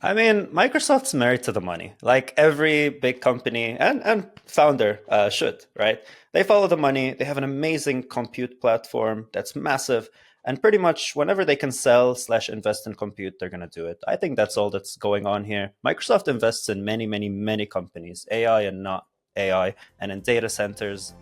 I mean, Microsoft's married to the money, like every big company and founder should, right? They follow the money. They have an amazing compute platform that's massive. And pretty much whenever they can sell slash invest in compute, they're going to do it. I think that's all that's going on here. Microsoft invests in many, many, many companies, AI and not AI, and in data centers.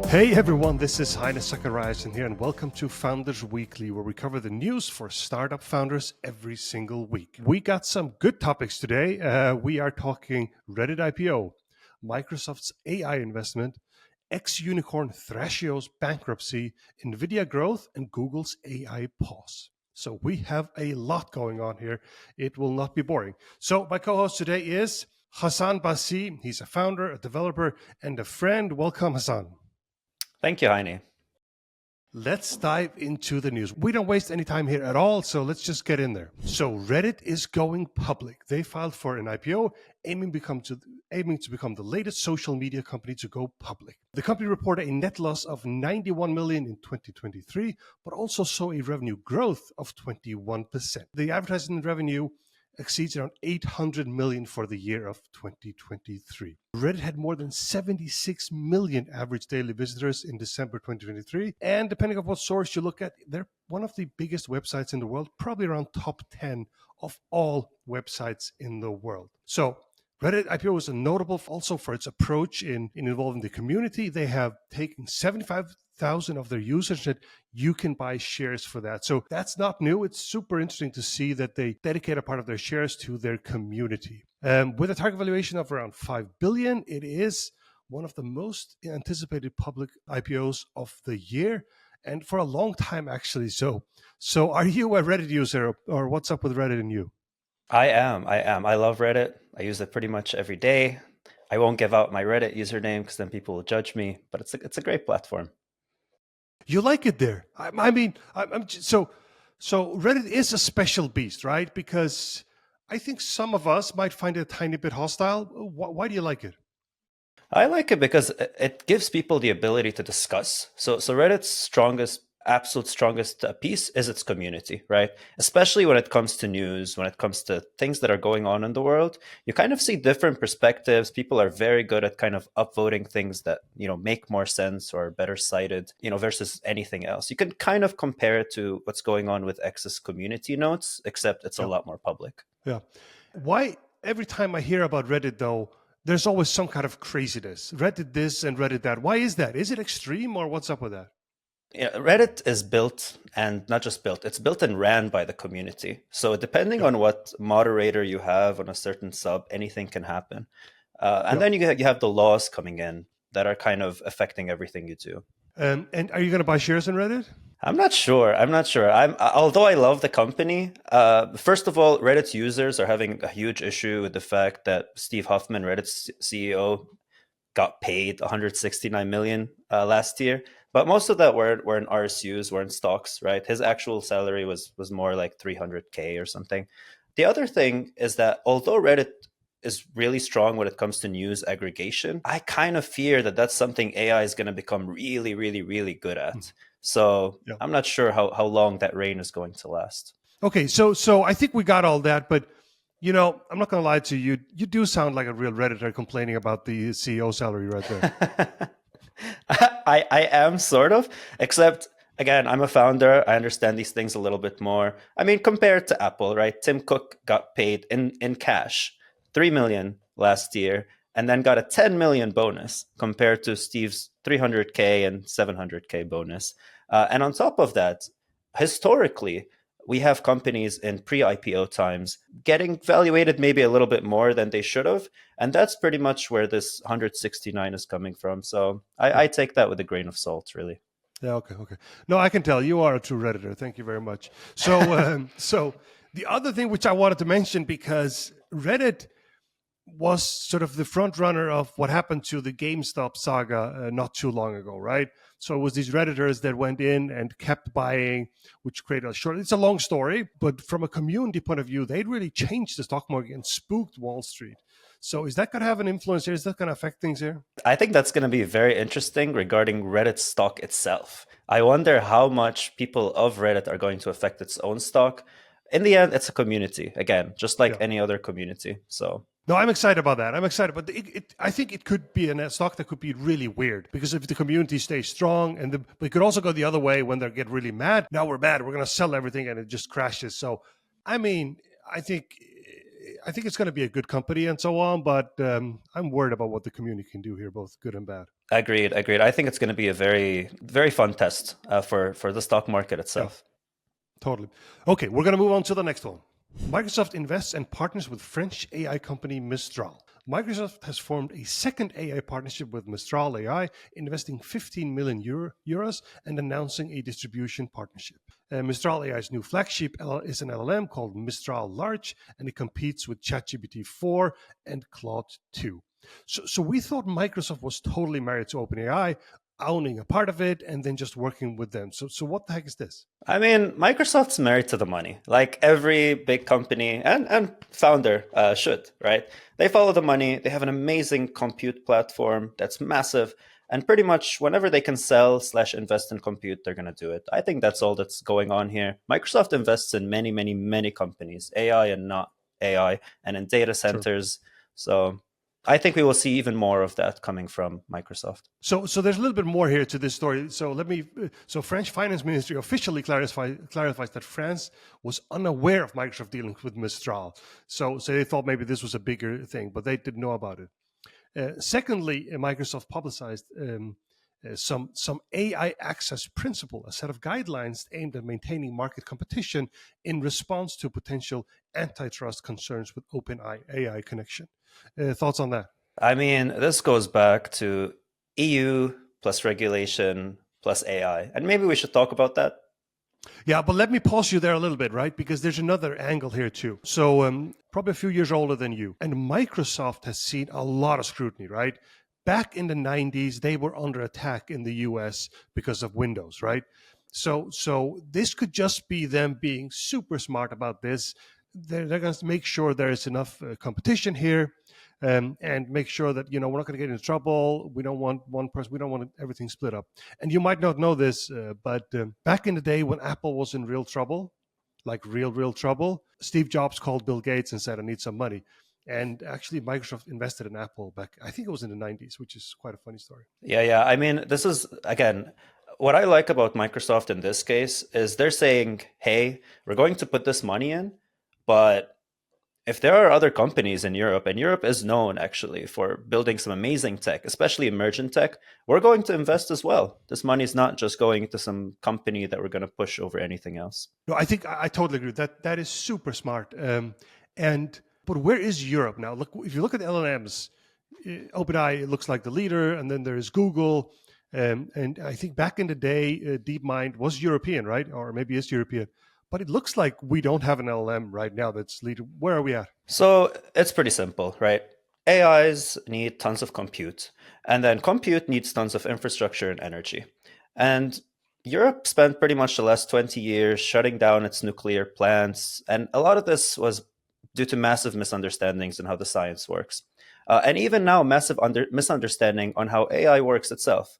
Hey everyone, this is Heine Zachariasen here, and welcome to Founders Weekly, where we cover the news for startup founders every single week. We got some good topics today. We are talking Reddit IPO, Microsoft's AI investment, ex-unicorn Thrasio's bankruptcy, Nvidia growth, and Google's AI pause. So we have a lot going on here. It will not be boring. So my co-host today is Hassan Basi. He's a founder, a developer, and a friend. Welcome, Hassan. Thank you, Heine. Let's dive into the news. We don't waste any time here at all, so let's just get in there. So Reddit is going public. They filed for an IPO, aiming to become the latest social media company to go public. The company reported a net loss of 91 million in 2023, but also saw a revenue growth of 21%. The advertising revenue exceeds around 800 million for the year of 2023. Reddit had more than 76 million average daily visitors in December 2023. And depending on what source you look at, they're one of the biggest websites in the world, probably around top 10 of all websites in the world. So Reddit IPO is notable also for its approach in involving the community. They have taken 75,000 of their users that you can buy shares for that. So that's not new. It's super interesting to see that they dedicate a part of their shares to their community. With a target valuation of around 5 billion, it is one of the most anticipated public IPOs of the year, and for a long time, actually. So are you a Reddit user, or what's up with Reddit and you? I am. I love Reddit. I use it pretty much every day. I won't give out my Reddit username because then people will judge me, but it's a great platform. You like it there. So Reddit is a special beast, right? Because I think some of us might find it a tiny bit hostile. Why do you like it? I like it because it gives people the ability to discuss. So Reddit's absolute strongest piece is its community, right? Especially when it comes to news, when it comes to things that are going on in the world, you kind of see different perspectives. People are very good at kind of upvoting things that, make more sense or are better cited, versus anything else. You can kind of compare it to what's going on with X's community notes, except it's a Yeah. lot more public. Yeah. Why every time I hear about Reddit though, there's always some kind of craziness. Reddit this and Reddit that. Why is that? Is it extreme or what's up with that? Yeah, Reddit is built and not just built, it's built and ran by the community. So depending Yeah. on what moderator you have on a certain sub, anything can happen. And Yeah. then you have the laws coming in that are kind of affecting everything you do. And are you going to buy shares in Reddit? I'm not sure. Although I love the company. First of all, Reddit's users are having a huge issue with the fact that Steve Huffman, Reddit's CEO, got paid 169 million last year, but most of that were in RSUs, were in stocks, right? His actual salary was more like 300K or something. The other thing is that although Reddit is really strong when it comes to news aggregation, I kind of fear that that's something AI is going to become really, really, really good at. So Yeah. I'm not sure how long that reign is going to last. Okay, so I think we got all that, but I'm not going to lie to you. You do sound like a real Redditor complaining about the CEO salary right there. I am sort of, except again, I'm a founder. I understand these things a little bit more. I mean, compared to Apple, right? Tim Cook got paid in cash, 3 million last year, and then got a 10 million bonus compared to Steve's 300K and 700K bonus. And on top of that, historically, we have companies in pre-IPO times getting valuated maybe a little bit more than they should have. And that's pretty much where this 169 is coming from. So I take that with a grain of salt, really. Yeah, okay. No, I can tell you are a true Redditor. Thank you very much. So, so the other thing which I wanted to mention, because Reddit was sort of the front runner of what happened to the GameStop saga not too long ago, right? So it was these Redditors that went in and kept buying, which created a short. It's a long story, but from a community point of view, they'd really changed the stock market and spooked Wall Street. So is that going to have an influence here? Is that going to affect things here? I think that's going to be very interesting regarding Reddit's stock itself. I wonder how much people of Reddit are going to affect its own stock. In the end, it's a community, again, just like Yeah. any other community. So No, I'm excited about that. I'm excited, but I think it could be a stock that could be really weird because if the community stays strong, but it could also go the other way when they get really mad. Now we're mad. We're going to sell everything, and it just crashes. So, I mean, I think I think it's going to be a good company and so on, but I'm worried about what the community can do here, both good and bad. agreed, agreed. I think it's going to be a very, very fun test for the stock market Yeah, itself. totally. Okay, we're going to move on to the next one. Microsoft invests and partners with French AI company Mistral. Microsoft has formed a second AI partnership with Mistral AI, investing 15 million euros and announcing a distribution partnership. Mistral AI's new flagship is an LLM called Mistral Large, and it competes with ChatGPT 4 and Claude 2. So we thought Microsoft was totally married to OpenAI, owning a part of it and then just working with them. So what the heck is this? I mean, Microsoft's married to the money, like every big company and founder should, right? They follow the money. They have an amazing compute platform that's massive. And pretty much whenever they can sell slash invest in compute, they're going to do it. I think that's all that's going on here. Microsoft invests in many, many, many companies, AI and not AI, and in data Sure. centers. So I think we will see even more of that coming from Microsoft. So there's a little bit more here to this story. So French Finance Ministry officially clarifies that France was unaware of Microsoft dealings with Mistral. So they thought maybe this was a bigger thing, but they didn't know about it. Secondly, Microsoft publicized some AI access principle, a set of guidelines aimed at maintaining market competition in response to potential antitrust concerns with OpenAI connection. Thoughts on that? I mean, this goes back to EU plus regulation plus AI. And maybe we should talk about that. Yeah, but let me pause you there a little bit, right? Because there's another angle here too. So, probably a few years older than you. And Microsoft has seen a lot of scrutiny, right? Back in the 90s, they were under attack in the US because of Windows, right? So this could just be them being super smart about this. They're going to make sure there is enough competition here, and make sure that we're not going to get into trouble. We don't want one person. We don't want everything split up. And you might not know this, but back in the day when Apple was in real trouble, like real trouble, Steve Jobs called Bill Gates and said, "I need some money." And actually, Microsoft invested in Apple back, I think it was in the 90s, which is quite a funny story. Yeah, yeah. I mean, this is, again, what I like about Microsoft in this case is they're saying, hey, we're going to put this money in, but if there are other companies in Europe, and Europe is known actually for building some amazing tech, especially emergent tech, we're going to invest as well. This money is not just going to some company that we're going to push over anything else. No, I think I totally agree. That is super smart. And but where is Europe now? Look, if you look at the LLMs, OpenAI it looks like the leader, and then there is Google. And I think back in the day, DeepMind was European, right? Or maybe is European. But it looks like we don't have an LLM right now that's leader. Where are we at? So it's pretty simple, right? AIs need tons of compute, and then compute needs tons of infrastructure and energy. And Europe spent pretty much the last 20 years shutting down its nuclear plants, and a lot of this was due to massive misunderstandings in how the science works. And even now, massive misunderstanding on how AI works itself.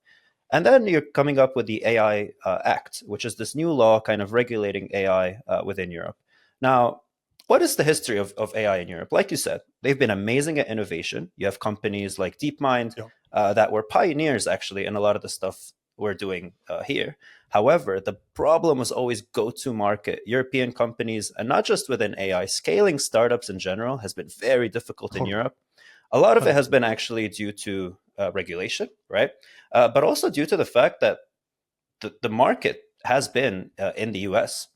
And then you're coming up with the AI Act, which is this new law kind of regulating AI within Europe. Now, what is the history of AI in Europe? Like you said, they've been amazing at innovation. You have companies like DeepMind Yeah. that were pioneers actually in a lot of the stuff we're doing here. However, the problem was always go to market. European companies, and not just within AI, scaling startups in general has been very difficult in Totally. Europe. A lot of it has 100%. been actually due to regulation, right? But also due to the fact that the market has been in the US.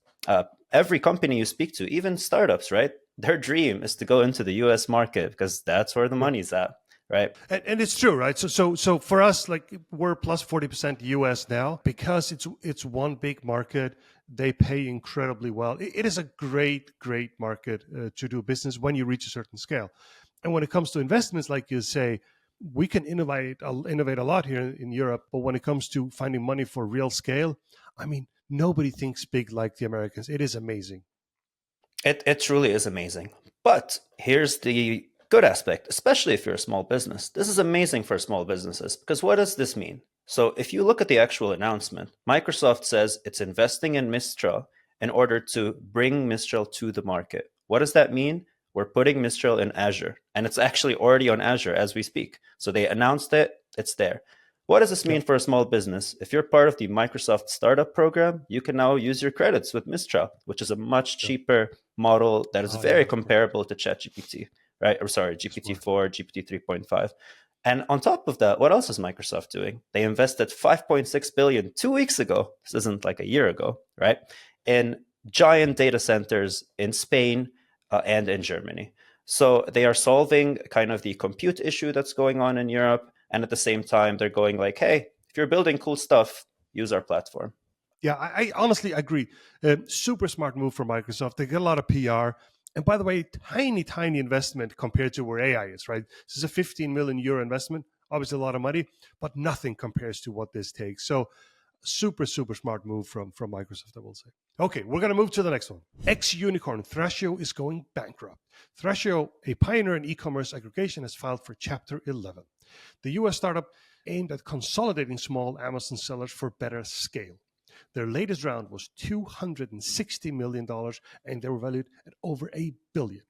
Every company you speak to, even startups, right? Their dream is to go into the US market because that's where the Yeah. money's at, right? And it's true, right? So for us, like we're plus 40% US now because it's one big market. They pay incredibly well. It is a great market to do business when you reach a certain scale. And when it comes to investments, like you say, we can innovate a lot here in Europe. But when it comes to finding money for real scale, I mean, nobody thinks big like the Americans. It is amazing. It truly is amazing. But here's the Good aspect, especially if you're a small business. This is amazing for small businesses because what does this mean? So, if you look at the actual announcement, Microsoft says it's investing in Mistral in order to bring Mistral to the market. What does that mean? We're putting Mistral in Azure, and it's actually already on Azure as we speak. So, they announced it, it's there. What does this Yeah. mean for a small business? If you're part of the Microsoft startup program, you can now use your credits with Mistral, which is a much Yeah. cheaper model that is Oh, yeah. very comparable to ChatGPT, right? Or sorry, Smart. GPT-4, GPT 3.5. And on top of that, what else is Microsoft doing? They invested 5.6 billion 2 weeks ago. This isn't like a year ago, right? In giant data centers in Spain and in Germany. So they are solving kind of the compute issue that's going on in Europe. And at the same time, they're going like, hey, if you're building cool stuff, use our platform. Yeah, I honestly agree. Super smart move for Microsoft. They get a lot of PR. And by the way, tiny investment compared to where AI is, right? This is a 15 million euro investment, obviously a lot of money, but nothing compares to what this takes. So super smart move from Microsoft, I will say. Okay, we're going to move to the next one. Ex-unicorn Thrasio is going bankrupt. Thrasio, a pioneer in e-commerce aggregation, has filed for Chapter 11. The US startup aimed at consolidating small Amazon sellers for better scale. Their latest round was $260 million, and they were valued at over $1 billion.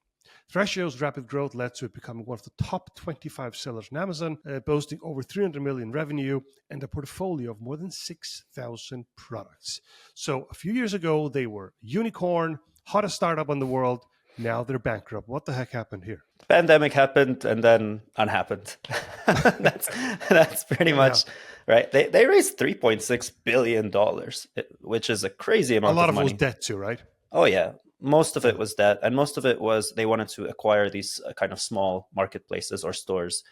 Thrasio's rapid growth led to it becoming one of the top 25 sellers on Amazon, boasting over 300 million revenue and a portfolio of more than 6,000 products. So a few years ago, they were unicorn, hottest startup in the world. Now they're bankrupt. What the heck happened here? Pandemic happened and then unhappened. that's pretty Yeah, much right. They raised $3.6 billion, which is a crazy a amount lot of of it was money. debt too, right? Oh yeah, most of it Yeah. was that, and most of it was they wanted to acquire these kind of small marketplaces or stores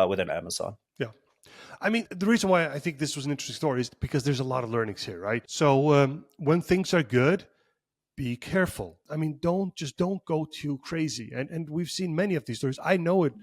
within Amazon. Yeah. I mean, the reason why I think this was an interesting story is because there's a lot of learnings here, right? So when things are good, be careful. I mean, don't go too crazy. And we've seen many of these stories. I know it.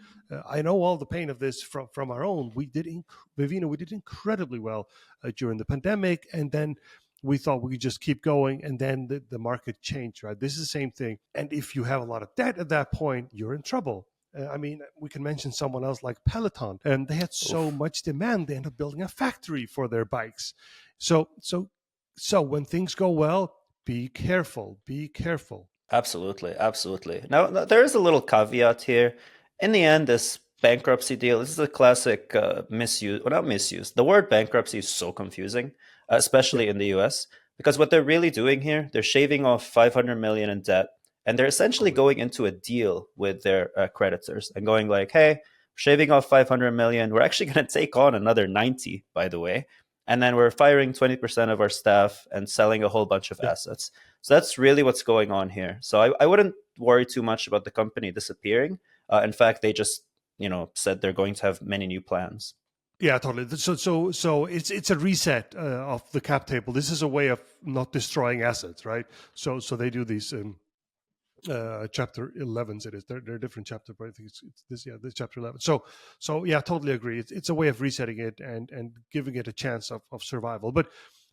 I know all the pain of this from our own. Vivino, we did incredibly well during the pandemic, and then we thought we could just keep going, and then the market changed. Right, this is the same thing. And if you have a lot of debt at that point, you're in trouble. I mean, we can mention someone else like Peloton, and they had so Oof. much demand, they ended up building a factory for their bikes. So when things go well, be careful. Be careful. Absolutely, absolutely. Now, there is a little caveat here. In the end, this bankruptcy deal, this is a classic misuse, well, not misuse. The word bankruptcy is so confusing, Yeah, especially in the US, because what they're really doing here, they're shaving off 500 million in debt, and they're essentially correct. going into a deal with their creditors and going like, hey, shaving off 500 million, we're actually going to take on another 90, by the way, and then we're firing 20% of our staff and selling a whole bunch of Yeah, assets. So that's really what's going on here. So I wouldn't worry too much about the company disappearing. In fact, they just said they're going to have many new plans. yeah, totally. So it's a reset of the cap table. This is a way of not destroying assets, right? So they do these chapter 11s. It is they're different chapter, but I think it's this, yeah, this chapter 11. So yeah, totally agree. It's a way of resetting it and giving it a chance of survival. But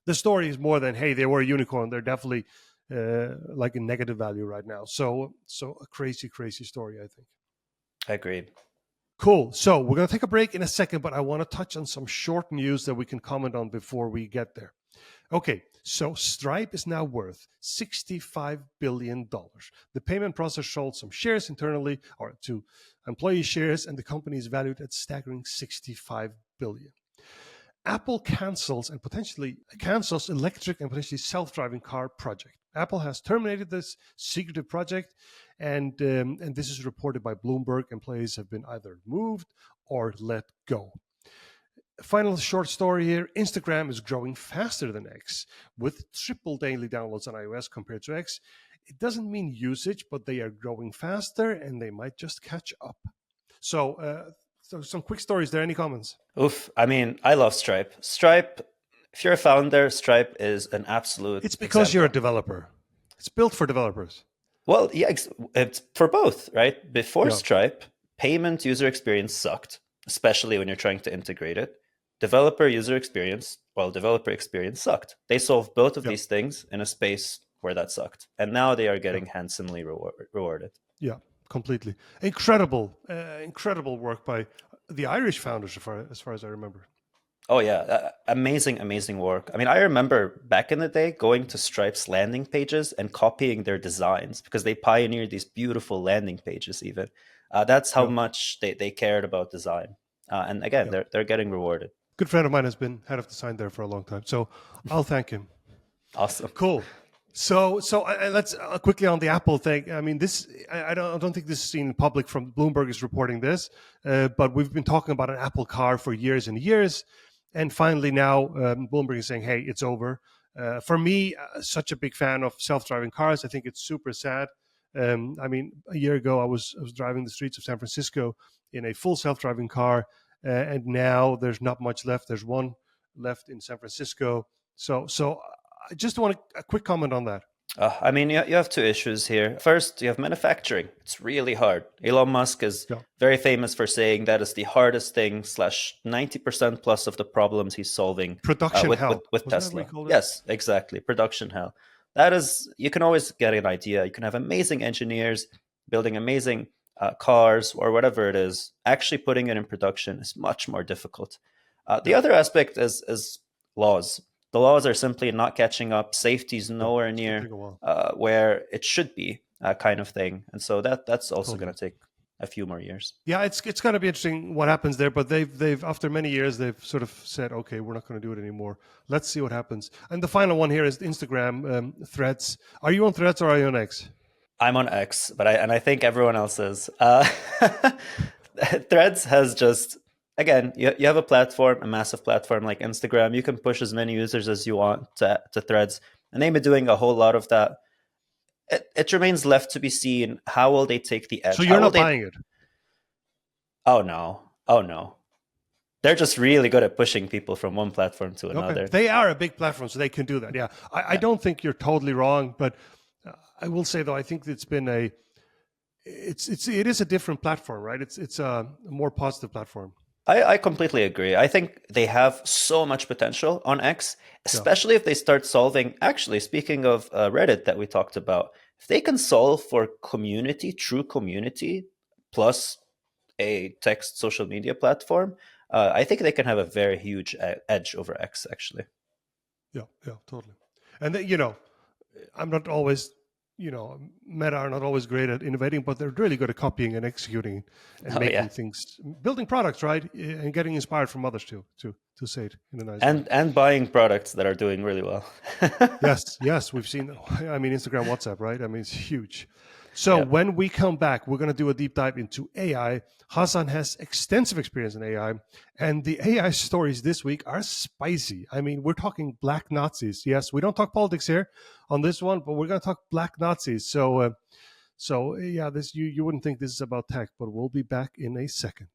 the story is more than, hey, they were a unicorn. They're definitely like a negative value right now. So a crazy story, I think. Agreed. Cool. So we're going to take a break in a second, but I want to touch on some short news that we can comment on before we get there. Okay, so Stripe is now worth $65 billion. The payment processor sold some shares internally or to employee shares, and the company is valued at staggering $65 billion. Apple cancels electric and potentially self-driving car project. Apple has terminated this secretive project, and this is reported by Bloomberg. Employees have been either moved or let go. Final short story here. Instagram is growing faster than X with triple daily downloads on iOS compared to X. It doesn't mean usage, but they are growing faster and they might just catch up. So some quick stories there. Any comments? Oof. I mean, I love Stripe. Stripe, if you're a founder, Stripe is an absolute It's because you're a example. developer. It's built for developers. Well, yeah, it's for both, right? Before Yeah, Stripe, payment user experience sucked, especially when you're trying to integrate it. Developer experience sucked. They solved both of yeah, these things in a space where that sucked. And now they are yeah, getting handsomely rewarded. yeah. completely. Incredible, incredible work by the Irish founders, as far as I remember. Oh yeah, amazing, amazing work. I mean, I remember back in the day going to Stripe's landing pages and copying their designs because they pioneered these beautiful landing pages. Even that's how Yeah, much they cared about design. And again, yeah. they're getting rewarded. Good friend of mine has been head of design there for a long time, so I'll thank him. Awesome. Cool. So let's quickly on the Apple thing. I mean, this I don't think this is seen in public. From Bloomberg is reporting this, but we've been talking about an Apple car for years and years, and finally now Bloomberg is saying, "Hey, it's over." For me, such a big fan of self-driving cars. I think it's super sad. I mean, a year ago I was driving the streets of San Francisco in a full self-driving car, and now there's not much left. There's one left in San Francisco. So I just want a quick comment on that. I mean, you have two issues here. First, you have manufacturing. It's really hard. Elon Musk is Yeah. very famous for saying that is the hardest thing, slash 90% plus of the problems he's solving Production hell. with Wasn't that what you Tesla. called it? Yes, exactly. Production hell. That is, you can always get an idea. You can have amazing engineers building amazing cars or whatever it is. Actually putting it in production is much more difficult. The Yeah. other aspect is laws. The laws are simply not catching up. Safety is Yeah. nowhere It's gonna near take a while. where it should be, kind of thing. And so that's also going Totally. to take a few more years. Yeah, it's gonna be interesting what happens there, but they've after many years they've sort of said, okay, we're not going to do it anymore. Let's see what happens. And the final one here is Instagram Threads. Are you on Threads or are you on X? I'm on X, but I think everyone else is. Threads has just again, you have a platform, a massive platform like Instagram. You can push as many users as you want to Threads, and they've been doing a whole lot of that. It remains left to be seen. How will they take the So edge? How you're will not they? buying it. Oh no! Oh no! They're just really good at pushing people from one platform to Okay, another. they are a big platform, so they can do that. Yeah, I Yeah. don't think you're totally wrong, but I will say though, I think it's been it is a different platform, right? It's a more positive platform. I completely agree. I think they have so much potential on X, Yeah, especially if they start solving. Actually, speaking of Reddit that we talked about, if they can solve for community, true community, plus a text social media platform, I think they can have a very huge edge over X, actually. yeah, yeah, totally. And then, I'm not always, Meta are not always great at innovating, but they're really good at copying and executing and Oh, yeah. making things, building products, right, and getting inspired from others too, to say it in a nice way. And buying products that are doing really well. Yes, yes, we've seen. I mean, Instagram, WhatsApp, right? I mean, it's huge. So Yeah. when we come back, we're going to do a deep dive into AI. Hassan has extensive experience in AI, and the AI stories this week are spicy. I mean, we're talking black Nazis. Yes, we don't talk politics here on this one, but we're going to talk black Nazis. So yeah, this you wouldn't think this is about tech, but we'll be back in a second.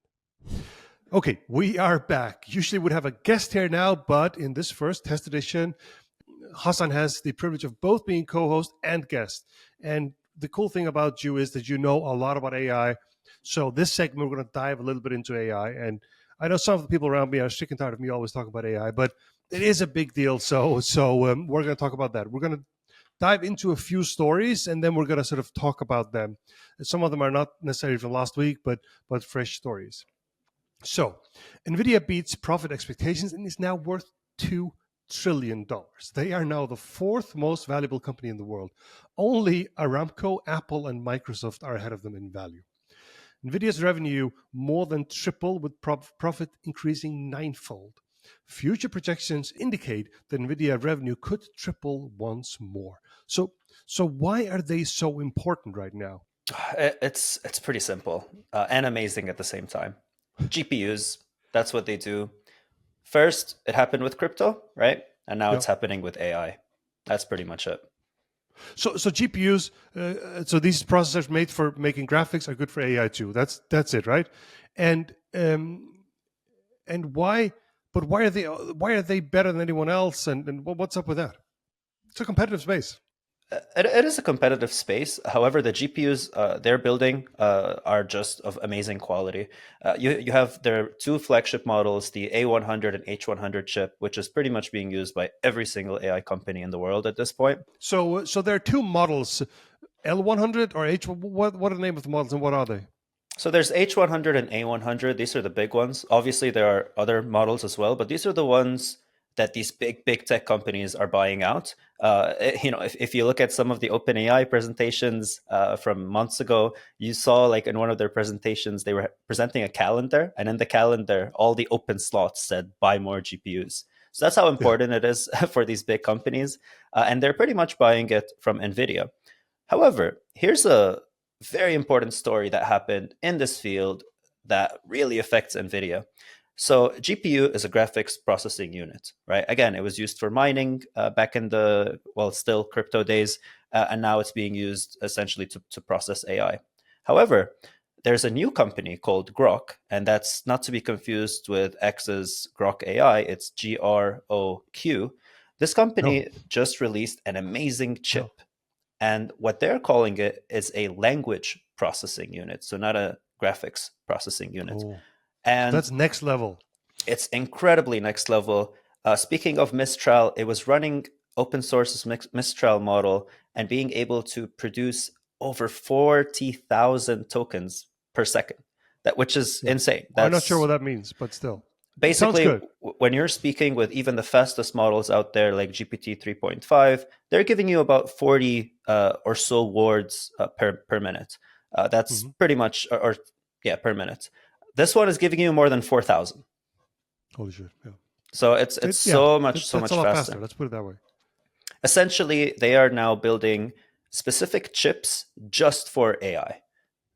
Okay, we are back. Usually we'd have a guest here now, but in this first test edition, Hassan has the privilege of both being co-host and guest. And the cool thing about you is that you know a lot about AI. So this segment, we're going to dive a little bit into AI. And I know some of the people around me are sick and tired of me always talking about AI, but it is a big deal. So we're going to talk about that. We're going to dive into a few stories, and then we're going to sort of talk about them. Some of them are not necessarily from last week, but fresh stories. So, Nvidia beats profit expectations and is now worth $2 trillion. They are now the fourth most valuable company in the world. Only Aramco, Apple, and Microsoft are ahead of them in value. Nvidia's revenue more than tripled, with profit increasing ninefold. Future projections indicate that Nvidia revenue could triple once more. So why are they so important right now? It's pretty simple and amazing at the same time. GPUs, that's what they do. First, it happened with crypto, right? And now Yeah. it's happening with AI. That's pretty much it. So GPUs, so these processors made for making graphics are good for AI too. That's it, right? And and why? But why are they better than anyone else? And what's up with that? It's a competitive space. It is a competitive space. However, the GPUs they're building are just of amazing quality. You have their two flagship models, the A100 and H100 chip, which is pretty much being used by every single AI company in the world at this point. So there are two models. L100 or H? What are the name of the models and what are they? So there's H100 and A100. These are the big ones. Obviously, there are other models as well, but these are the ones that these big tech companies are buying out. If you look at some of the OpenAI presentations from months ago, you saw like in one of their presentations they were presenting a calendar, and in the calendar, all the open slots said "buy more GPUs." So that's how Yeah. important it is for these big companies, and they're pretty much buying it from Nvidia. However, here's a very important story that happened in this field that really affects NVIDIA. So, GPU is a graphics processing unit, right? Again, it was used for mining back in the, well, still crypto days, and now it's being used essentially to process AI. However, there's a new company called Grok, and that's not to be confused with X's Grok AI, it's GROQ. This No. company just released an amazing No. chip, and what they're calling it is a language processing unit, so not a graphics processing unit. Oh, so And that's next level. it's incredibly next level. Speaking of Mistral, it was running open source's Mistral model and being able to produce over 40,000 tokens per second, that which is Yeah. insane. I'm not sure what That's that means, but still, it sounds basically good. when you're speaking with even the fastest models out there like GPT 3.5, they're giving you about 40 or so words per minute. That's Hmm. pretty much, or yeah, per minute. This one is giving you more than 4,000. Holy shit! Yeah. So it's Yeah. So That's a much lot faster. faster. Let's put it that way. Essentially, they are now building specific chips just for AI.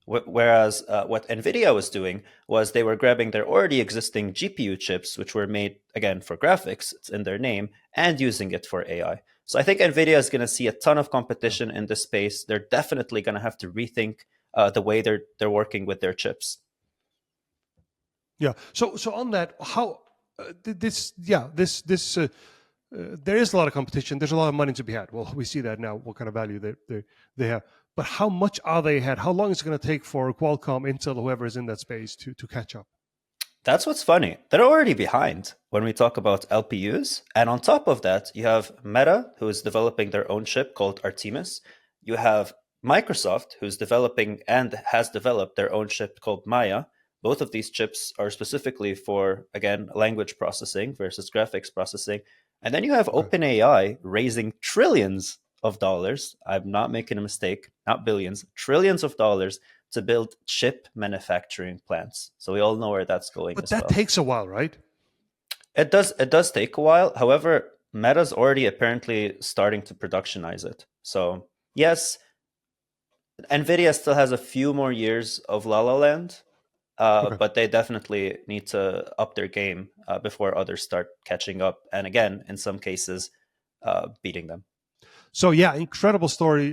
Whereas what NVIDIA was doing was they were grabbing their already existing GPU chips, which were made, again, for graphics, it's in their name, and using it for AI. So I think NVIDIA is going to see a ton of Yeah. competition in this space. They're definitely going to have to rethink the way they're working with their chips. Yeah. So on that, how this? Yeah. This. There is a lot of competition. There's a lot of money to be had. Well, we see that now. What kind of value they have, but how much are they had? How long is it going to take for Qualcomm, Intel, whoever is in that space to catch up? That's what's funny. They're already behind when we talk about LPUs. And on top of that, you have Meta, who is developing their own chip called Artemis. You have Microsoft, who's developing and has developed their own chip called Maya. Both of these chips are specifically for, again, language processing versus graphics processing. And then you have Okay. OpenAI raising trillions of dollars. I'm not making a mistake, not billions, trillions of dollars to build chip manufacturing plants. So we all know where that's going But as that well. takes a while, right? It does take a while. However, Meta's already apparently starting to productionize it. So yes, Nvidia still has a few more years of La La Land, Okay. but they definitely need to up their game before others start catching up. And again, in some cases, beating them. So yeah, incredible story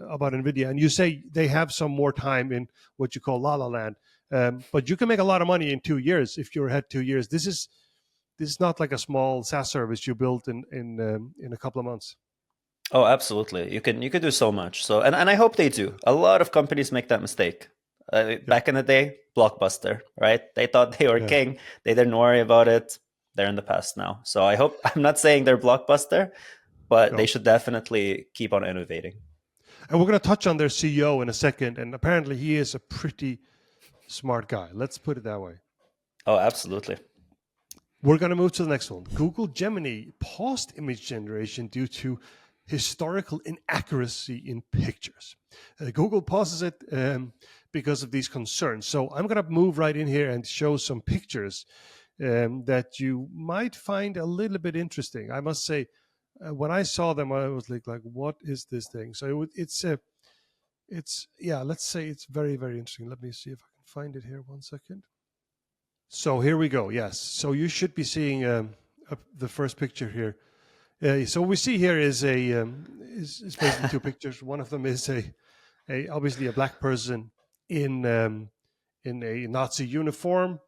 about Nvidia, and you say they have some more time in what you call La La Land, but you can make a lot of money in 2 years if you're ahead 2 years. This is not like a small SaaS service you built in a couple of months. Oh, absolutely. You can do so much. So and I hope they do. A lot of companies make that mistake. Yeah, Back in the day, Blockbuster, right? They thought they were yeah, king. They didn't worry about it. They're in the past now. So I hope I'm not saying they're Blockbuster, but they no. should definitely keep on innovating. And we're going to touch on their CEO in a second, and apparently he is a pretty smart guy. Let's put it that way. Oh, absolutely. We're going to move to the next one. Google Gemini paused image generation due to historical inaccuracy in pictures. Google pauses it because of these concerns. So I'm going to move right in here and show some pictures that you might find a little bit interesting. I must say, when I saw them, I was like, "What is this thing?" So it's yeah. Let's say it's very, very interesting. Let me see if I can find it here. 1 second. So here we go. Yes. So you should be seeing the first picture here. So what we see here is is basically two pictures. One of them is a obviously a black person in in a Nazi uniform,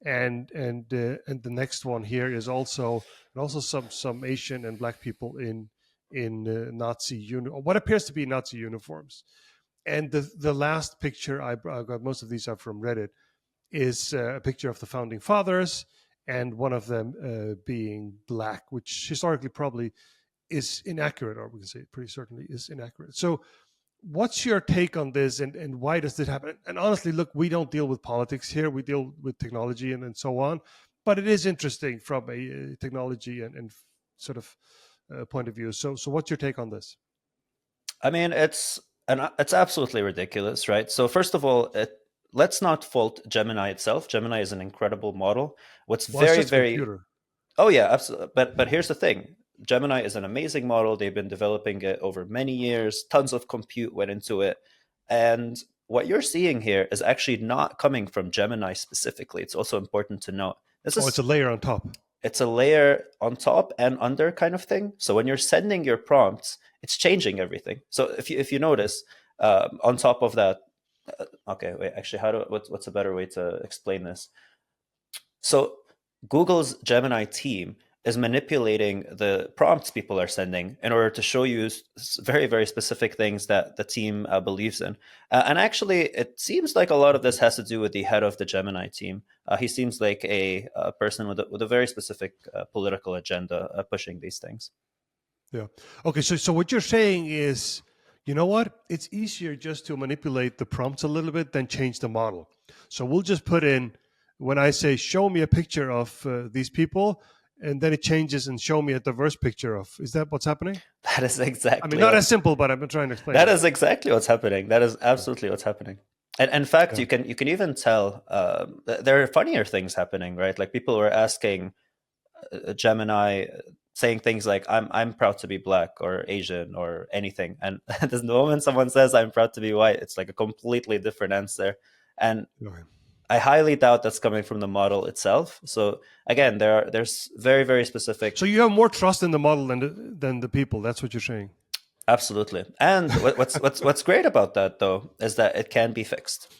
and the next one here is also some Asian and black people in what appears to be Nazi uniforms. And the last picture I got, most of these are from Reddit, is a picture of the founding fathers, and one of them being black, which historically probably is inaccurate, or we can say pretty certainly is inaccurate. So What's your take on this, and why does this happen? And honestly, look, we don't deal with politics here. We deal with technology and so on. But it is interesting from a technology and sort of point of view. So what's your take on this? I mean, it's absolutely ridiculous, right? So first of all, let's not fault Gemini itself. Gemini is an incredible model. What's Well, it's very, just a very computer. Oh yeah, absolutely. But here's the thing: Gemini is an amazing model. They've been developing it over many years. Tons of compute went into it, and what you're seeing here is actually not coming from Gemini specifically. It's also important to note. This Oh, it's a is layer on top. it's a layer on top and under kind of thing. So when you're sending your prompts, it's changing everything. So if you notice, on top of that, okay, wait, actually, what's a better way to explain this? So Google's Gemini team is manipulating the prompts people are sending in order to show you very, very specific things that the team believes in. And actually, it seems like a lot of this has to do with the head of the Gemini team. He seems like a person with a very specific political agenda pushing these things. Yeah. Okay. So what you're saying is, you know what? It's easier just to manipulate the prompts a little bit than change the model. So we'll just put in, when I say show me a picture of these people, and then it changes and show me a diverse picture of. Is that what's happening? That is I mean, exactly not as what's simple, but I'm trying to explain that it. is exactly what's happening. That is Yeah. absolutely what's happening. And in fact, Yeah. you can even tell there are funnier things happening, right? Like people were asking Gemini, saying things like I'm proud to be black or Asian or anything, and the moment someone says I'm proud to be white, it's like a completely different answer. And Okay. I highly doubt that's coming from the model itself. So again, there's very, very specific. So you have more trust in the model than the people. That's what you're saying. Absolutely. And what's great about that though is that it can be fixed.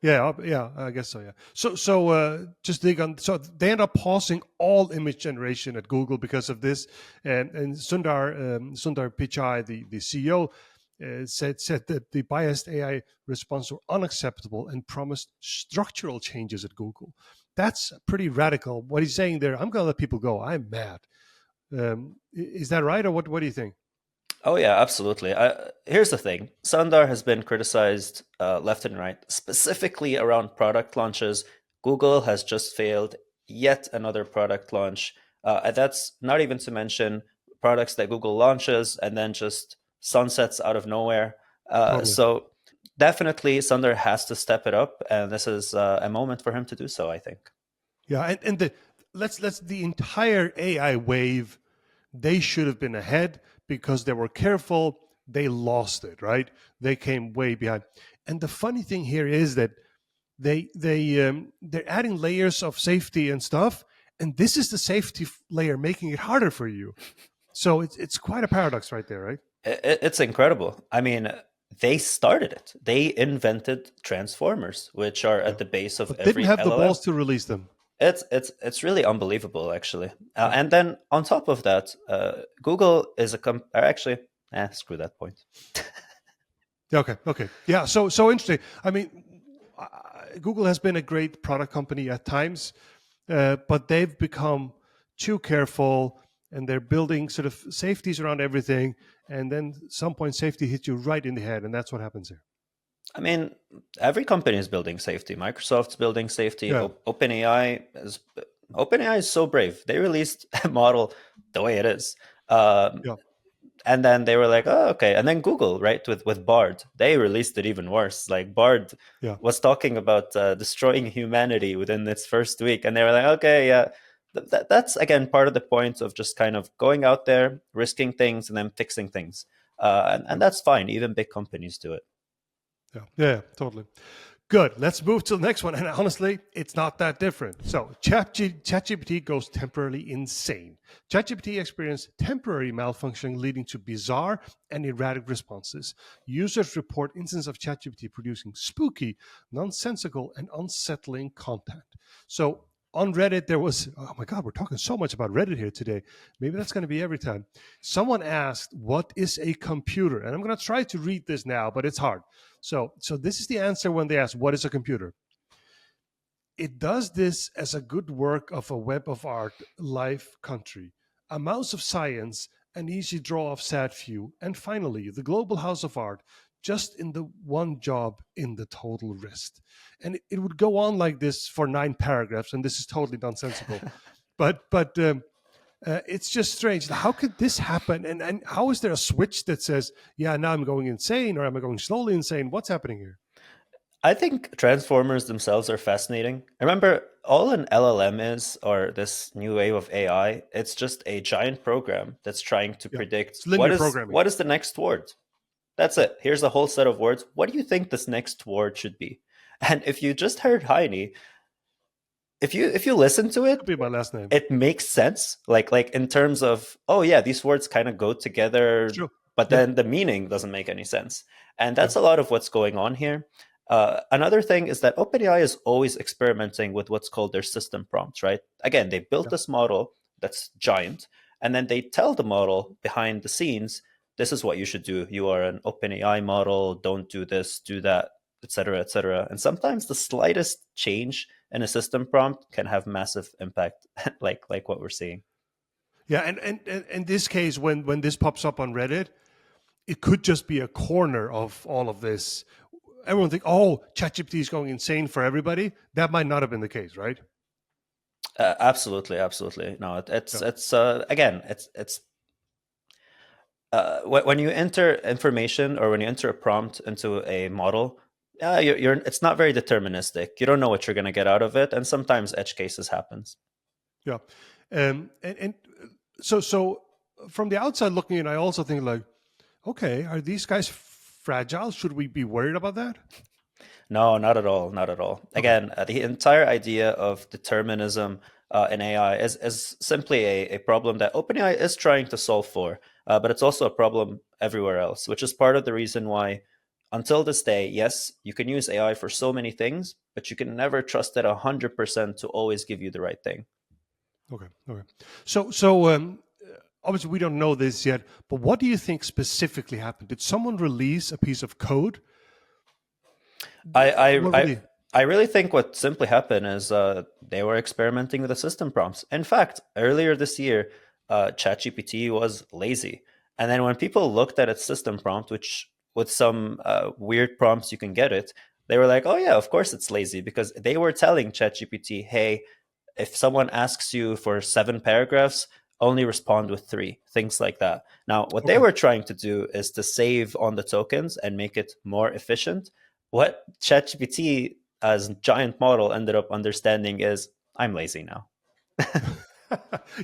Yeah, yeah. I guess so. Yeah. So just dig on. So they end up pausing all image generation at Google because of this. And Sundar Pichai, the CEO, said that the biased AI response were unacceptable and promised structural changes at Google. That's pretty radical. What he's saying there, I'm going to let people go. I'm mad. Is that right, or what do you think? Oh yeah, absolutely. Here's the thing: Sundar has been criticized left and right, specifically around product launches. Google has just failed yet another product launch, and that's not even to mention products that Google launches and then just sunsets out of nowhere. Totally. So definitely, Sundar has to step it up, and this is a moment for him to do so, I think. Yeah, and let's the entire AI wave, they should have been ahead because they were careful. They lost it, right? They came way behind. And the funny thing here is that they're adding layers of safety and stuff, and this is the safety layer making it harder for you. So it's quite a paradox right there, right? It's incredible. I mean, they started it. They invented transformers, which are Yeah, at the base of but didn't every have the LLM. balls to release them. It's really unbelievable, actually. Yeah. And then on top of that, Google is actually, screw that point. Yeah, okay. Okay. Yeah. So interesting. I mean, Google has been a great product company at times, but they've become too careful, and they're building sort of safeties around everything. And then some point, safety hits you right in the head, and that's what happens here. I mean, every company is building safety. Microsoft's building safety. Yeah. OpenAI is so brave. They released a model the way it is. Um, Yeah. and then they were like, oh, okay. And then Google, right, with Bard, they released it even worse. Like Bard Yeah. was talking about destroying humanity within its first week, and they were like, okay, yeah, that's again part of the point of just kind of going out there, risking things, and then fixing things, and Yeah. that's fine. Even big companies do it. Yeah. Yeah. Totally. Good. Let's move to the next one. And honestly, it's not that different. So ChatGPT goes temporarily insane. ChatGPT experienced temporary malfunctioning leading to bizarre and erratic responses. Users report instances of ChatGPT producing spooky, nonsensical, and unsettling content. So on Reddit, there was, oh my God, we're talking so much about Reddit here today. Maybe that's going to be every time. Someone asked, what is a computer? And I'm going to try to read this now, but it's hard. So this is the answer when they ask, what is a computer? It does this as a good work of a web of art, life, country, a mouse of science, an easy draw of sad few, and finally, the global house of art, just in the one job in the total wrist. And it would go on like this for 9 paragraphs, and this is totally nonsensical. But it's just strange. How could this happen? And how is there a switch that says, yeah, now I'm going insane, or am I going slowly insane? What's happening here? I think transformers themselves are fascinating. Remember, all an LLM is, or this new wave of AI, it's just a giant program that's trying to Yeah, predict it's linear programming. what is the next word. That's Yeah, it. Here's a whole set of words. What do you think this next word should be? And if you just heard Heine, if you listen to could it, be my last name. it makes sense. Like in terms of, oh yeah, these words kind of go together, Sure. but Yeah, then the meaning doesn't make any sense. And yeah, that's a lot of what's going on here. Another thing is that OpenAI is always experimenting with what's called their system prompts, right? Again, they built yeah. this model that's giant, and then they tell the model behind the scenes, this is what you should do. You are an OpenAI model, don't do this, do that, etc., etc. And sometimes the slightest change in a system prompt can have massive impact, like what we're seeing. Yeah, and in this case, when this pops up on Reddit, it could just be a corner of all of this. Everyone think, oh, ChatGPT is going insane for everybody. That might not have been the case, right? Absolutely, absolutely. No, Yeah, it's again, it's when you enter information or when you enter a prompt into a model, you're it's not very deterministic. You don't know what you're going to get out of it, and sometimes edge cases happens. yeah. And so from the outside looking in, I also think like, okay, are these guys fragile? Should we be worried about that? No, not at all. Not at all. Okay, Again, the entire idea of determinism in AI is simply a problem that OpenAI is trying to solve for, but it's also a problem everywhere else, which is part of the reason why, until this day, yes, you can use AI for so many things, but you can never trust it 100% to always give you the right thing. okay, okay. So obviously we don't know this yet, but what do you think specifically happened? Did someone release a piece of code? I I What I, really? I really think what simply happened is they were experimenting with the system prompts. In fact, earlier this year, ChatGPT was lazy, and then when people looked at its system prompt, which with some weird prompts you can get it, they were like, "Oh yeah, of course it's lazy," because they were telling ChatGPT, "Hey, if someone asks you for 7 paragraphs, only respond with three," things like that. Now, what they Okay. were trying to do is to save on the tokens and make it more efficient. What ChatGPT as a giant model ended up understanding is, I'm lazy now.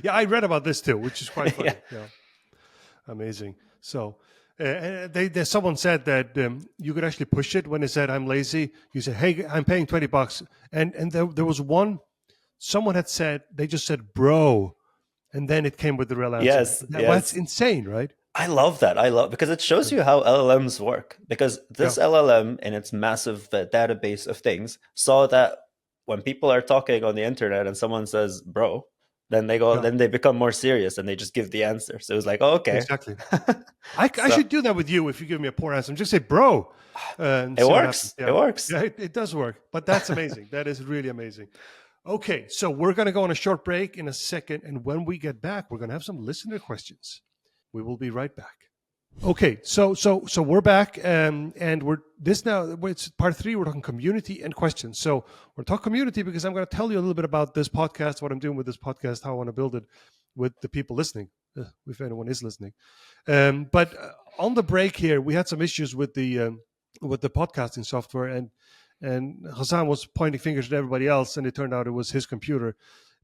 Yeah, I read about this too, which is quite Yeah. funny. Yeah, amazing. So, someone said that you could actually push it when it said "I'm lazy." You say, "Hey, I'm paying $20," and there was one. Someone had said they just said "bro," and then it came with the real answer. Yes, That's yes. insane, right? I love that. I love because it shows Yeah, you how LLMs work. Because yeah, this LLM, in its massive database of things, saw that when people are talking on the internet and someone says "bro," yeah, then they become more serious and they just give the answer. So it was like, oh, okay, exactly. I so should do that with you if you give me a poor answer. Just say "bro," and it see what happens. works. It Yeah, works. yeah, it does work. But that's amazing. That is really amazing. Okay, so we're going to go on a short break in a second, and when we get back, we're going to have some listener questions. We will be right back. Okay, so we're back, and we're this now. It's part three. We're talking community and questions. So we're talking community because I'm going to tell you a little bit about this podcast, what I'm doing with this podcast, how I want to build it with the people listening, if anyone is listening. But on the break here, we had some issues with the podcasting software, and Hassan was pointing fingers at everybody else, and it turned out it was his computer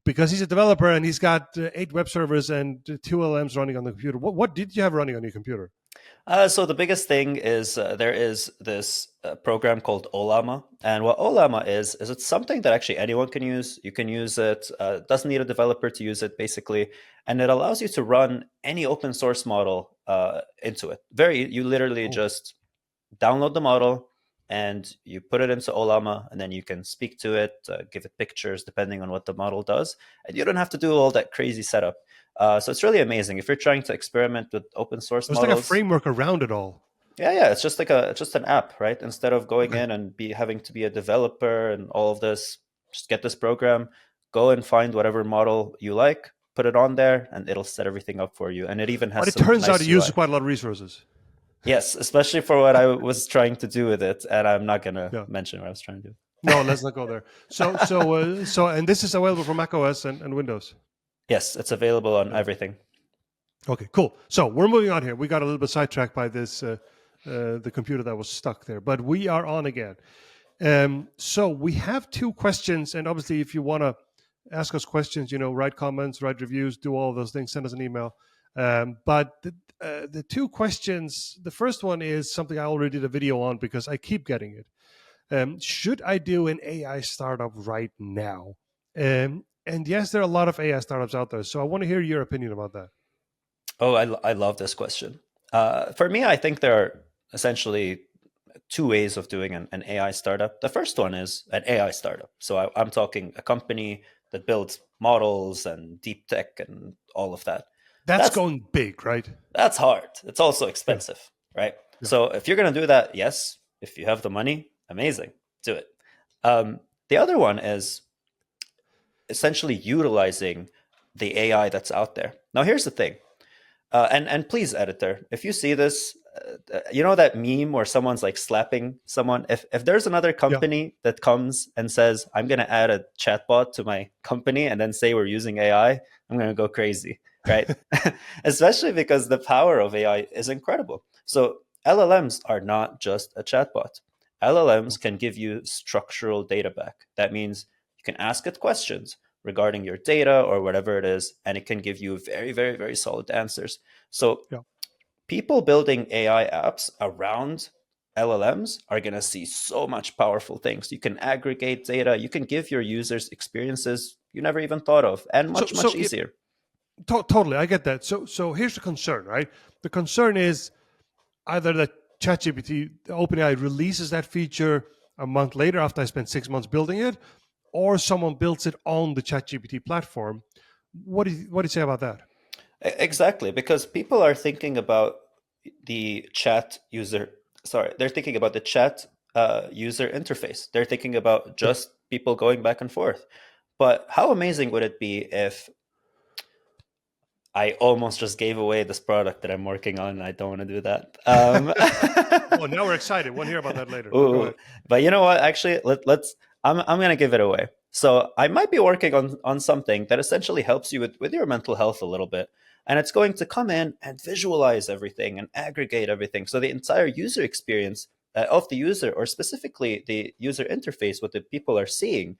because he's a developer and he's got 8 web servers and 2 LMs running on the computer. What did you have running on your computer? So the biggest thing is there is this program called Olama, and what Olama is it's something that actually anyone can use. You can use it; doesn't need a developer to use it, basically, and it allows you to run any open source model into it. You literally Oh, just download the model and you put it into Olama, and then you can speak to it, give it pictures depending on what the model does, and you don't have to do all that crazy setup. So it's really amazing if you're trying to experiment with open source there's like a models. framework around it all. Yeah, yeah, it's just an app, right? Instead of going Okay. in and be having to be a developer and all of this, just get this program, go and find whatever model you like, put it on there, and it'll set everything up for you. And it even But has it some turns out it nice uses UI. quite a lot of resources. Yes, especially for what I was trying to do with it, and I'm not gonna Yeah. mention what I was trying to do. No, let's not go there. And this is available for Mac OS and Windows. Yes, it's available on Yeah. everything. Okay, cool. So we're moving on here. We got a little bit sidetracked by this, the computer that was stuck there, but we are on again. So we have two questions, and obviously, if you want to ask us questions, write comments, write reviews, do all those things, send us an email. But the two questions, the first one is something I already did a video on because I keep getting it. Should I do an AI startup right now? And yes, there are a lot of AI startups out there, so I want to hear your opinion about that. Oh, I love this question. For me, I think there are essentially two ways of doing an AI startup. The first one is an AI startup. So I'm talking a company that builds models and deep tech and all of that. That's That's going big, right? that's hard. It's also Yeah, expensive, right? yeah, So if you're gonna do that, yes, if you have the money, amazing, do it. The other one is essentially utilizing the AI that's out there. Now, here's the thing. And please, editor, if you see this, you know that meme where someone's like slapping someone. If there's another yeah. company that comes and says, "I'm going to add a chatbot to my company," and then say we're using AI, I'm going to go crazy, right? Especially because the power of AI is incredible. So LLMs are not just a chatbot. Yeah. LLMs can give you structural data back. That means you can ask it questions regarding your data or whatever it is, and it can give you very, very, very solid answers. So Yeah. people building AI apps around LLMs are going to see so much powerful things. You can aggregate data, you can give your users experiences you never even thought of, and So, much, much so yeah, easier. totally, I get that. So here's the concern, right? The concern is either that ChatGPT, OpenAI releases that feature a month later after I spent 6 months building it, or someone builds it on the ChatGPT platform. What do you say about that? Exactly, because people are thinking about the chat user. Sorry, they're thinking about the chat user interface. They're thinking about Yeah. just people going back and forth. But how amazing would it be if I almost just gave away this product that I'm working on? I don't want to do that. Oh, now we're excited. Want to hear about that later, but go Ooh, ahead. but you know what? Actually, let's. I'm gonna give it away. So I might be working on something that essentially helps you with your mental health a little bit, and it's going to come in and visualize everything and aggregate everything. So the entire user experience of the user, or specifically the user interface, what the people are seeing,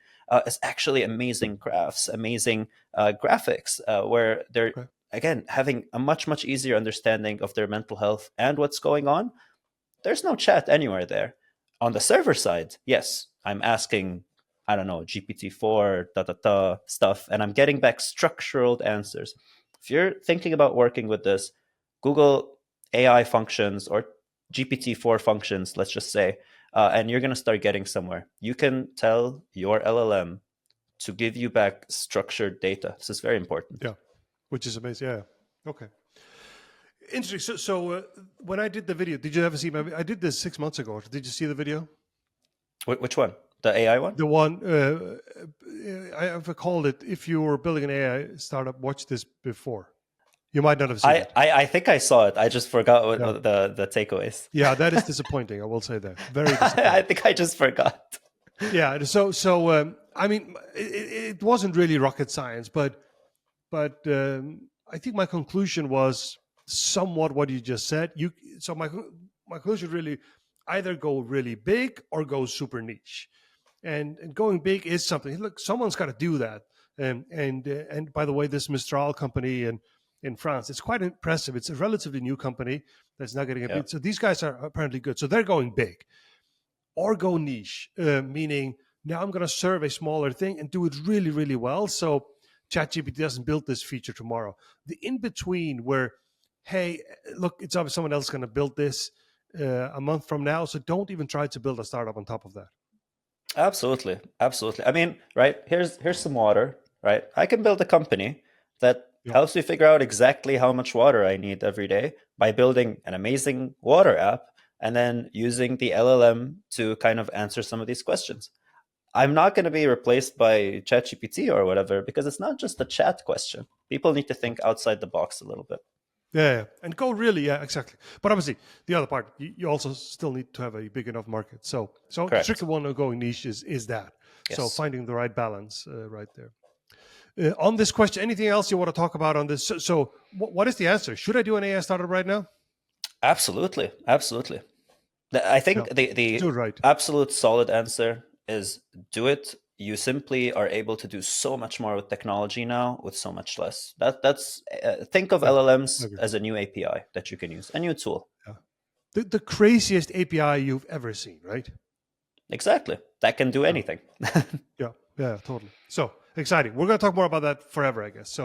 is actually amazing graphs, amazing graphics, where they're Okay. again having a much easier understanding of their mental health and what's going on. There's no chat anywhere there. On the server side, yes, I'm asking, I don't know, GPT-4, stuff, and I'm getting back structured answers. If you're thinking about working with this, Google AI functions or GPT-4 functions, let's just say, and you're going to start getting somewhere. You can tell your LLM to give you back structured data. This is very important. Yeah, which is amazing. Yeah. Okay. Interesting. So when I did the video, did you ever see my? I did this 6 months ago. Did you see the video? Which one? The AI one? The one I've called it. If you were building an AI startup, watch this before. You might not have seen it. I think I saw it. I just forgot what Yeah. the takeaways. Yeah, that is disappointing. I will say that. Very I disappointing. think I just forgot. Yeah. So I mean, it wasn't really rocket science, but I think my conclusion was somewhat what you just said. My conclusion really either go really big or go super niche. And going big is something. Look, someone's got to do that. And by the way, this Mistral company in France, it's quite impressive. It's a relatively new company that's not getting a Yeah, bid. So these guys are apparently good. So they're going big or go niche, meaning now I'm going to serve a smaller thing and do it really, really well. So ChatGPT doesn't build this feature tomorrow. The in between, where, hey, look, it's obvious someone else is going to build this a month from now. So don't even try to build a startup on top of that. absolutely, absolutely. I mean, right, here's some water, right? I can build a company that Yeah. helps me figure out exactly how much water I need every day by building an amazing water app and then using the LLM to kind of answer some of these questions. I'm not going to be replaced by ChatGPT or whatever, because it's not just a chat question. People need to think outside the box a little bit. Yeah, and go really, yeah, exactly. But obviously, the other part, you also still need to have a big enough market. So the Correct. tricky one of going niche is that. So Yes. finding the right balance right there. On this question, anything else you want to talk about on this? So what is the answer? Should I do an AI startup right now? Absolutely. Absolutely. I Yeah, think the do it right. absolute solid answer is do it. You simply are able to do so much more with technology now with so much less. That's think of Yeah, I LLMs agree. as a new API that you can use, a new tool. Yeah. The craziest API you've ever seen, right? Exactly. That can do Yeah. anything. Yeah, yeah, totally. So exciting. We're going to talk more about that forever, I guess.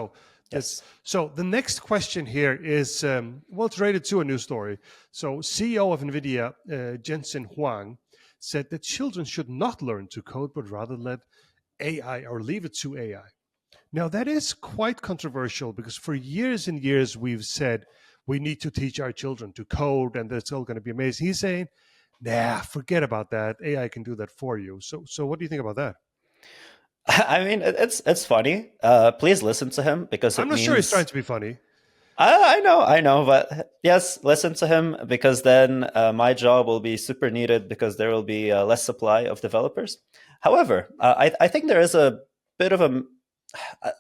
Yes. So the next question here is well, it's related to a news story. So CEO of Nvidia, Jensen Huang, said that children should not learn to code, but rather let AI or leave it to AI. Now that is quite controversial because for years and years we've said we need to teach our children to code and it's all going to be amazing. He's saying, nah, forget about that. AI can do that for you. So what do you think about that? I mean, it's funny. Please listen to him because I'm it not sure he's trying means to be funny. I know, but yes, listen to him because then my job will be super needed because there will be less supply of developers. However, I think there is a bit of a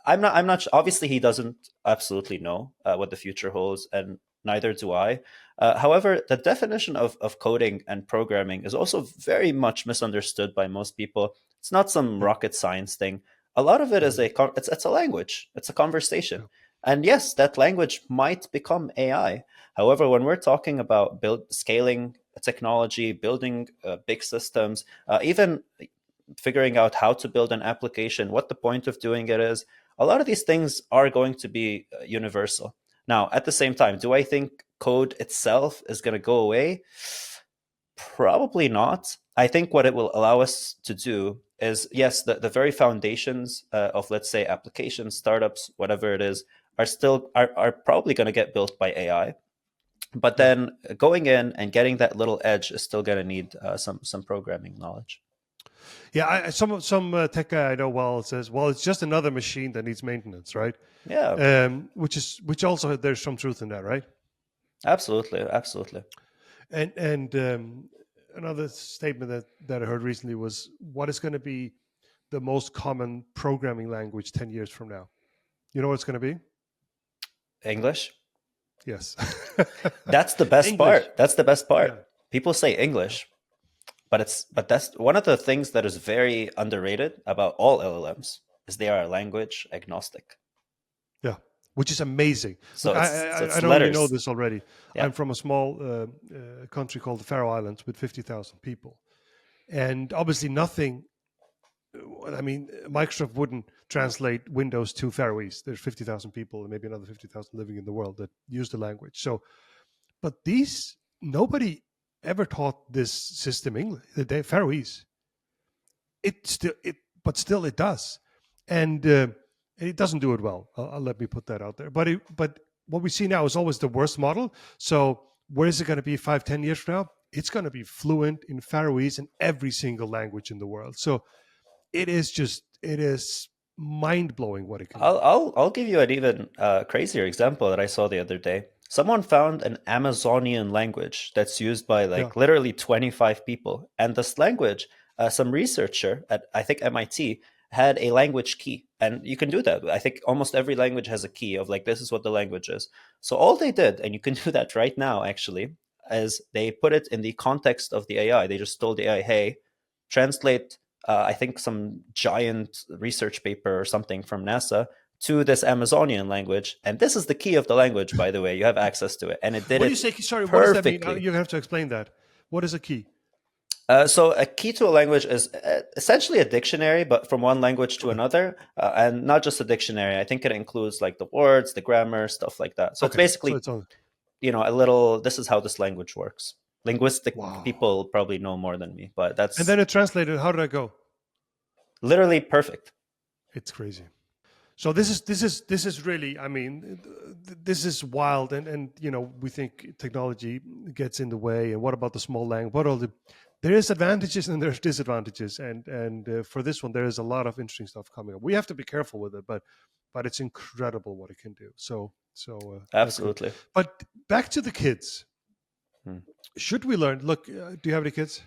I'm not obviously he doesn't absolutely know what the future holds, and neither do I. However, the definition of coding and programming is also very much misunderstood by most people. It's not some Yeah, rocket science thing. A lot of it I is agree. it's a language. It's a conversation. Yeah, And yes, that language might become AI. However, when we're talking about scaling technology, building big systems, even figuring out how to build an application, what the point of doing it is, a lot of these things are going to be universal. Now, at the same time, do I think code itself is going to go away? Probably not. I think what it will allow us to do is, yes, the very foundations of, let's say, applications, startups, whatever it is, are probably going to get built by AI. But yeah, then going in and getting that little edge is still going to need some programming knowledge. yeah. Some tech guy I know well says, well, it's just another machine that needs maintenance, right? Yeah, Which also there's some truth in that, right? absolutely, absolutely. And another statement that I heard recently was, what is going to be the most common programming language 10 years from now? You know what it's going to be? English. Yes, That's the best English. part. That's the best part. Yeah, People say yeah, English, but that's one of the things that is very underrated about all LLMs is they are language agnostic. yeah. Which is amazing. Look, So I it's know you know letters. this already. Yeah. I'm from a small country called the Faroe Islands with 50,000 people, and obviously nothing. I mean, Microsoft wouldn't translate Windows to Faroese. There's 50,000 people and maybe another 50,000 living in the world that use the language. So, but these nobody ever taught this system English. The Faroese. But still it does, and it doesn't do it well. I'll let me put that out there. But what we see now is always the worst model. So where is it going to be 5, 10 years from now? It's going to be fluent in Faroese and every single language in the world. So it is mind blowing what it can do. I'll give you an even crazier example that I saw the other day. Someone found an Amazonian language that's used by Yeah. like literally 25 people, and this language, some researcher at I think MIT had a language key, and you can do that. I think almost every language has a key of like this is what the language is. So all they did, and you can do that right now actually, is they put it in the context of the AI. They just told the AI, "Hey, translate I think some giant research paper or something from NASA to this Amazonian language. And this is the key of the language, by the way. You have access to it. And it did What do you it say? Sorry, what does that mean? perfectly. You have to explain that. What is a key? So a key to a language is essentially a dictionary, but from one language to Okay. another, and not just a dictionary. I think it includes like the words, the grammar, stuff like that. So it's Okay. So basically, it's on. a little. This is how this language works. Linguistic Wow. people probably know more than me, but And that's then it translated. How did I go? literally perfect. It's crazy. So this is really. I mean, this is wild, and we think technology gets in the way. And what about the small language? What are the there is advantages and there's disadvantages, and for this one there is a lot of interesting stuff coming up. We have to be careful with it, but it's incredible what it can do. I agree. Absolutely. But back to the kids. Hmm. Should we learn? Look, do you have any kids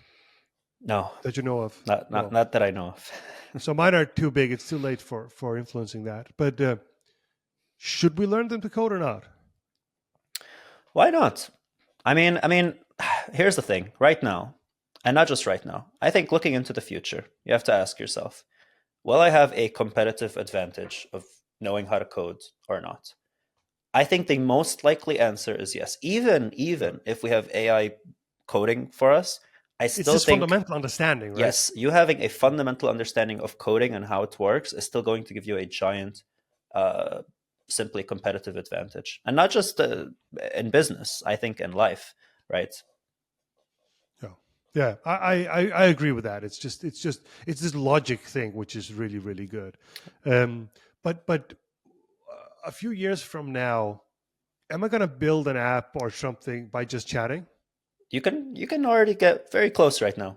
No, that you know of? not not No. not that I know of. So mine are too big. It's too late for influencing that. But should we learn them to code or not? Why not? I mean, here's the thing. Right now, and not just right now, I think looking into the future, you have to ask yourself, will I have a competitive advantage of knowing how to code or not? I think the most likely answer is yes. Yeah. Even if we have AI coding for us, I It's still just think fundamental understanding, right? yes, you having a fundamental understanding of coding and how it works is still going to give you a giant, uh, simply competitive advantage, and not just in business. I think in life, right? Yeah. Yeah, I agree with that. It's this logic thing which is really really good. Um, but a few years from now, am I going to build an app or something by just chatting? You can already get very close right now.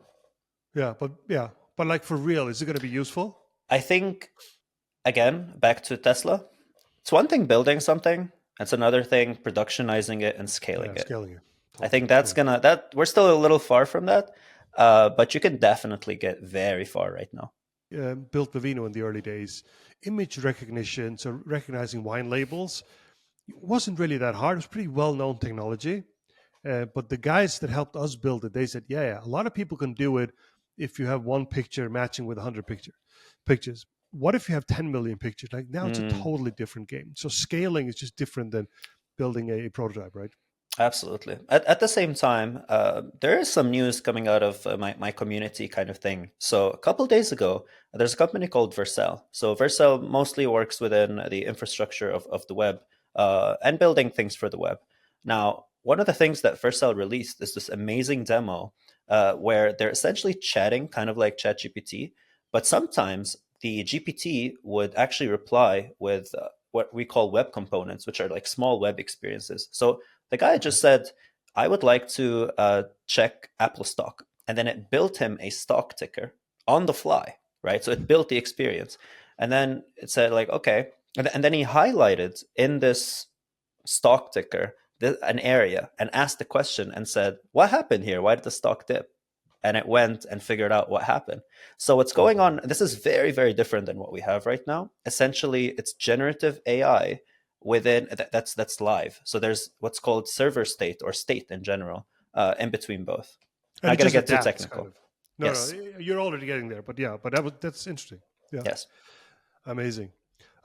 Yeah, but like for real, is it going to be useful? I think again back to Tesla. It's one thing building something. It's another thing productionizing it and scaling Yeah, it. scaling it. I Totally. think that's Totally. gonna that we're still a little far from that, but you can definitely get very far right now. Built Vivino in the early days. Image recognition, so recognizing wine labels, it wasn't really that hard. It was pretty well known technology. But the guys that helped us build it, they said, yeah, a lot of people can do it if you have one picture matching with 100 pictures. What if you have 10 million pictures? Like now it's a Mm. totally different game. So scaling is just different than building a prototype, right? Absolutely. At the same time, there is some news coming out of my community kind of thing. So a couple days ago, there's a company called Vercel. So Vercel mostly works within the infrastructure of the web and building things for the web. Now, one of the things that Vercel released is this amazing demo where they're essentially chatting, kind of like ChatGPT, but sometimes the GPT would actually reply with what we call web components, which are like small web experiences. So the guy Okay. just said, I would like to check Apple stock. And then it built him a stock ticker on the fly, right? So it built the experience. And then it said, like, okay. And then he highlighted in this stock ticker an area and asked the question and said, what happened here? Why did the stock dip? And it went and figured out what happened. So what's going Okay. on? This is very, very different than what we have right now. Essentially, it's generative AI within that's live. So there's what's called server state or state in general in between both. And Not it going to just get too adapts kind technical. of. No, Yes, you're already getting there, but yeah, but that's interesting. Yeah, yes. amazing.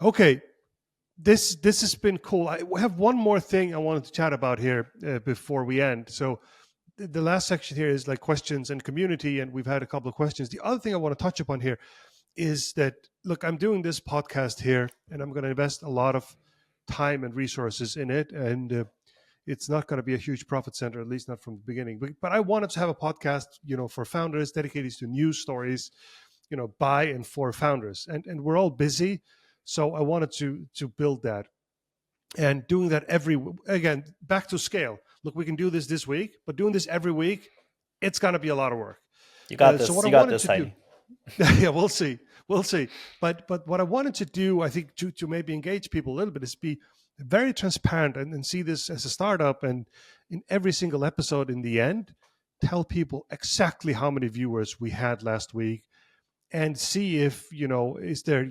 Okay, this has been cool. I have one more thing I wanted to chat about here before we end. So the last section here is like questions and community, and we've had a couple of questions. The other thing I want to touch upon here is that look, I'm doing this podcast here, and I'm going to invest a lot of time and resources in it, and it's not going to be a huge profit center, at least not from the beginning. But I wanted to have a podcast, for founders dedicated to news stories, by and for founders, and we're all busy, so I wanted to build that and doing that again back to scale. Look, we can do this week, but doing this every week, it's going to be a lot of work. You got So this. what I You got wanted this, to do, Heini. yeah, we'll see. But what I wanted to do, I think, to maybe engage people a little bit is be very transparent and see this as a startup, and in every single episode, in the end, tell people exactly how many viewers we had last week, and see if is there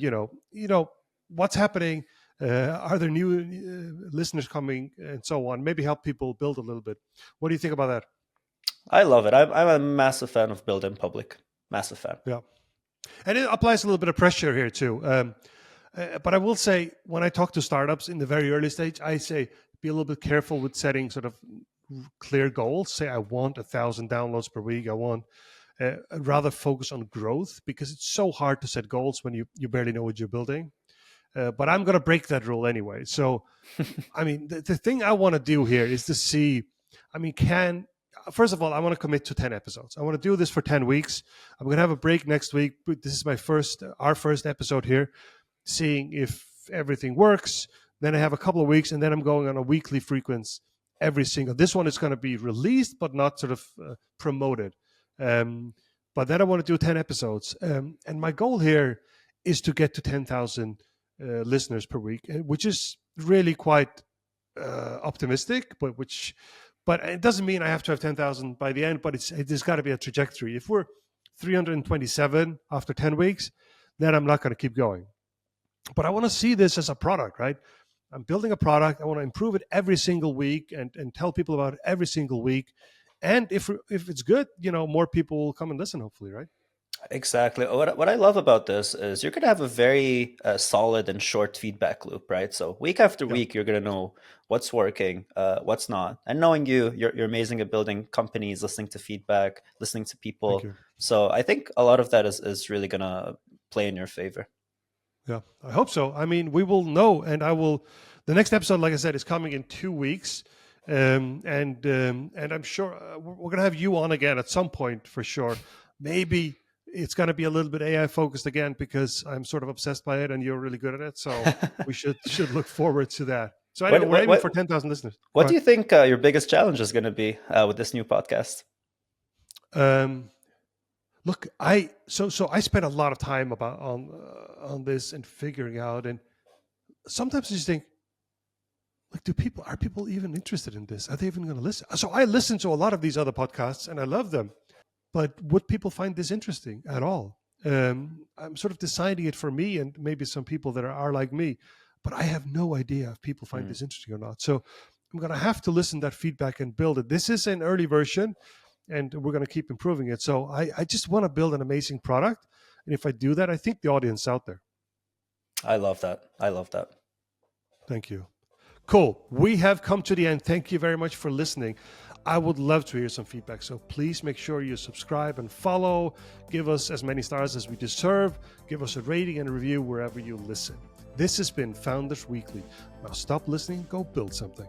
what's happening. Are there new listeners coming, and so on? Maybe help people build a little bit. What do you think about that? I love it. I'm a massive fan of build in public. Massive fan. Yeah, and it applies a little bit of pressure here too. But I will say, when I talk to startups in the very early stage, I say be a little bit careful with setting sort of clear goals. Say I want 1,000 downloads per week. I want rather focus on growth, because it's so hard to set goals when you barely know what you're building. But I'm going to break that rule anyway. So, I mean, the thing I want to do here is to see, I mean, first of all, I want to commit to 10 episodes. I want to do this for 10 weeks. I'm going to have a break next week. But this is our first episode here, seeing if everything works. Then I have a couple of weeks, and then I'm going on a weekly frequency every single. This one is going to be released, but not sort of promoted. Um, but then I want to do 10 episodes. And my goal here is to get to 10,000 listeners per week, which is really quite optimistic, but it doesn't mean I have to have 10,000 by the end, but there's got to be a trajectory. If we're 327 after 10 weeks, then I'm not going to keep going. But I want to see this as a product, right? I'm building a product. I want to improve it every single week and tell people about it every single week. And if it's good, more people will come and listen, hopefully, right? Exactly. What I love about this is you're going to have a very solid and short feedback loop, right? So week after Yeah. week, you're going to know what's working, what's not. And knowing you're amazing at building companies, listening to feedback, listening to Thank people. you. So I think a lot of that is really going to play in your favor. Yeah, I hope so. I mean, we will know, and I will. The next episode, like I said, is coming in 2 weeks, and I'm sure we're going to have you on again at some point for sure. Maybe it's going to be a little bit AI focused again because I'm sort of obsessed by it, and you're really good at it. So we should look forward to that. So anyway, what, we're what, aiming for what, 10,000 listeners. Go what do ahead. you think your biggest challenge is going to be with this new podcast? Um, Look, so I spent a lot of time on this and figuring out, and sometimes I just think, like, are people even interested in this? Are they even going to listen? So I listen to a lot of these other podcasts and I love them, but would people find this interesting at all? I'm sort of deciding it for me and maybe some people that are like me, but I have no idea if people find Mm. this interesting or not. So I'm going to have to listen to that feedback and build it. This is an early version and we're going to keep improving it. So I just want to build an amazing product. And if I do that, I think the audience out there. I love that. I love that. Thank you. Cool. We have come to the end. Thank you very much for listening. I would love to hear some feedback. So please make sure you subscribe and follow. Give us as many stars as we deserve. Give us a rating and a review wherever you listen. This has been Founders Weekly. Now stop listening and go build something.